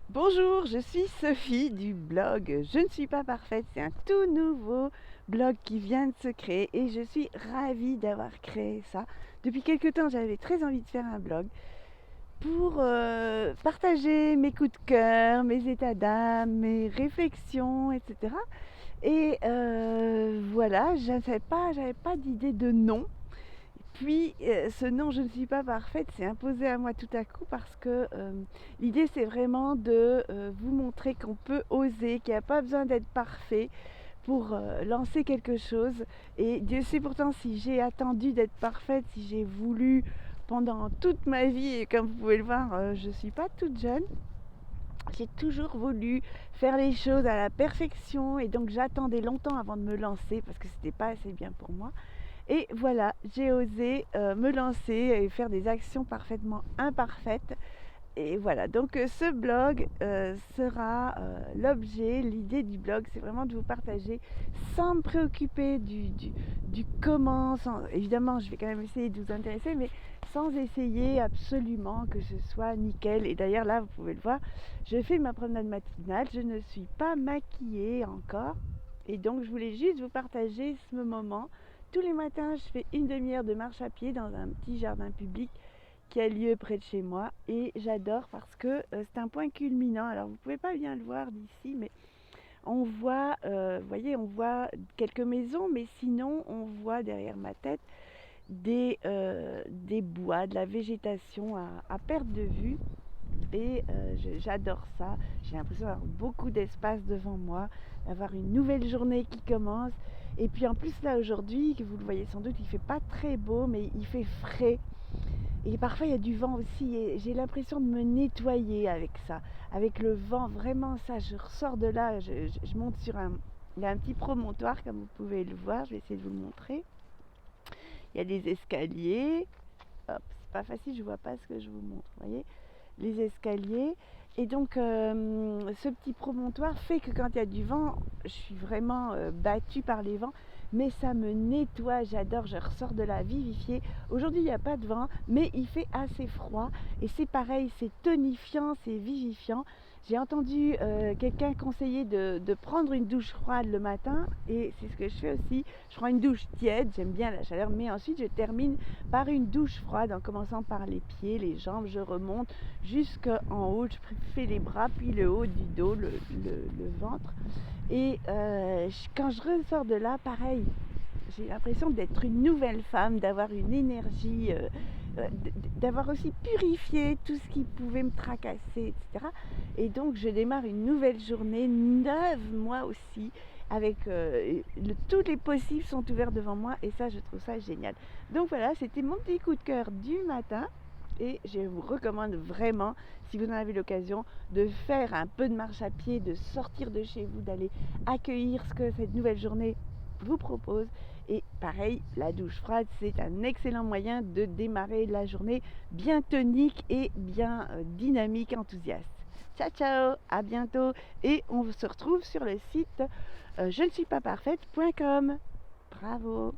Bonjour, je suis Sophie du blog Je ne suis pas parfaite. C'est un tout nouveau blog qui vient de se créer et je suis ravie d'avoir créé ça. Depuis quelque temps, j'avais très envie de faire un blog pour partager mes coups de cœur, mes états d'âme, mes réflexions, etc. Et voilà, je ne savais pas, j'avais pas d'idée de nom. Puis ce nom je ne suis pas parfaite s'est imposé à moi tout à coup parce que l'idée c'est vraiment de vous montrer qu'on peut oser, qu'il n'y a pas besoin d'être parfait pour lancer quelque chose. Et Dieu sait pourtant si j'ai attendu d'être parfaite, si j'ai voulu pendant toute ma vie, et comme vous pouvez le voir, je ne suis pas toute jeune. J'ai toujours voulu faire les choses à la perfection et donc j'attendais longtemps avant de me lancer parce que c'était pas assez bien pour moi. Et voilà, j'ai osé me lancer et faire des actions parfaitement imparfaites. Et voilà, donc ce blog sera l'objet, l'idée du blog, c'est vraiment de vous partager sans me préoccuper du comment. Évidemment, je vais quand même essayer de vous intéresser, mais sans essayer absolument que ce soit nickel. Et d'ailleurs, là, vous pouvez le voir, je fais ma promenade matinale, je ne suis pas maquillée encore. Et donc, je voulais juste vous partager ce moment. Tous les matins, je fais une demi-heure de marche à pied dans un petit jardin public qui a lieu près de chez moi et j'adore parce que c'est un point culminant. Alors vous pouvez pas bien le voir d'ici, mais on voit, vous voyez, on voit quelques maisons, mais sinon on voit derrière ma tête des bois, de la végétation à perte de vue. Et j'adore ça. J'ai l'impression d'avoir beaucoup d'espace devant moi, d'avoir une nouvelle journée qui commence. Et puis en plus là aujourd'hui, que vous le voyez sans doute, il fait pas très beau, mais il fait frais. Et parfois il y a du vent aussi et j'ai l'impression de me nettoyer avec ça, avec le vent, vraiment ça, je ressors de là, je monte sur il y a un petit promontoire comme vous pouvez le voir, je vais essayer de vous le montrer. Il y a des escaliers, hop, c'est pas facile, je vois pas ce que je vous montre, vous voyez, les escaliers. Et donc ce petit promontoire fait que quand il y a du vent, je suis vraiment battue par les vents, mais ça me nettoie, j'adore, je ressors de là vivifiée. Aujourd'hui il n'y a pas de vent, mais il fait assez froid et c'est pareil, c'est tonifiant, c'est vivifiant. J'ai entendu quelqu'un conseiller de prendre une douche froide le matin et c'est ce que je fais aussi. Je prends une douche tiède, j'aime bien la chaleur, mais ensuite je termine par une douche froide en commençant par les pieds, les jambes, je remonte jusqu'en haut, je fais les bras, puis le haut du dos, le ventre. Et quand je ressors de là, pareil, j'ai l'impression d'être une nouvelle femme, d'avoir une énergie, d'avoir aussi purifié tout ce qui pouvait me tracasser, etc. Et donc je démarre une nouvelle journée, neuve moi aussi, avec tous les possibles sont ouverts devant moi et ça je trouve ça génial. Donc voilà, c'était mon petit coup de cœur du matin. Et je vous recommande vraiment, si vous en avez l'occasion, de faire un peu de marche à pied, de sortir de chez vous, d'aller accueillir ce que cette nouvelle journée vous propose. Et pareil, la douche froide, c'est un excellent moyen de démarrer la journée bien tonique et bien dynamique, enthousiaste. Ciao ciao, à bientôt et on se retrouve sur le site je ne suis pas parfaite.com. Bravo.